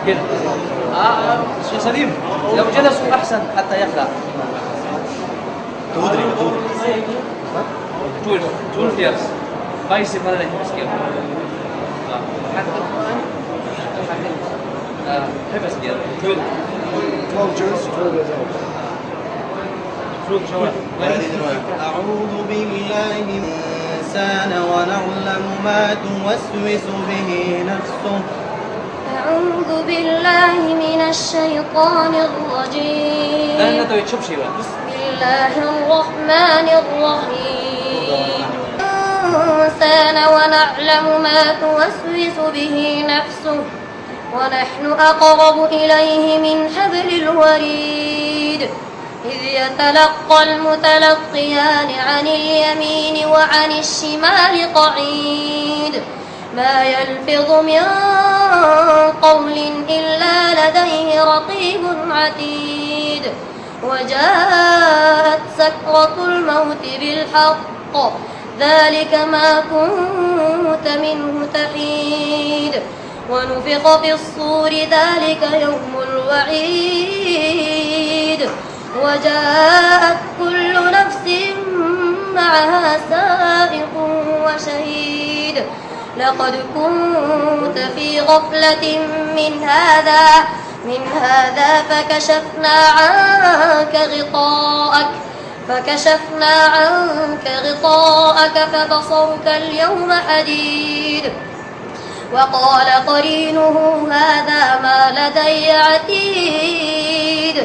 كده. شيء سليم. لو جلسوا أحسن حتى يخلع. تودري 12 years. بايسي مرة مسكين. حبس كده. 12 years old. أعوذ بالله من الإنسان ونعلم ما توسوس به نفسه. أعوذ بالله من الشيطان الرجيم. بسم الله الرحمن الرحيم. الإنسان ونعلم ما توسوس به نفسه ونحن أقرب إليه من حبل الوريد إذ يتلقى المتلقيان عن اليمين وعن الشمال قعيد ما يلفظ من قول إلا لديه رقيب عتيد وجاءت سكرة الموت بالحق ذلك ما كنت منه تحيد ونفخ في الصور ذلك يوم الوعيد وجاءت كل نفس معها سائق وشهيد لقد كنت في غفلة من هذا فكشفنا عنك غطاءك فبصرك اليوم حديد وقال قرينه هذا ما لدي عتيد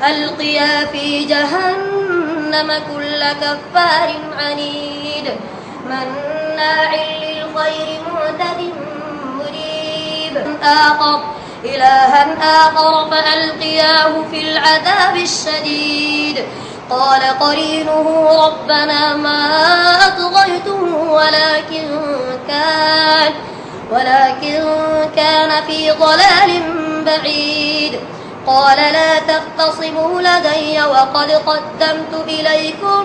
ألقيا في جهنم كل كفار عنيد مناع للخير معتد مريب إلها آخر فألقياه في العذاب الشديد قال قرينه ربنا ما أطغيته ولكن كان في ضلال بعيد قال لا تختصموا لدي وقد قدمت إليكم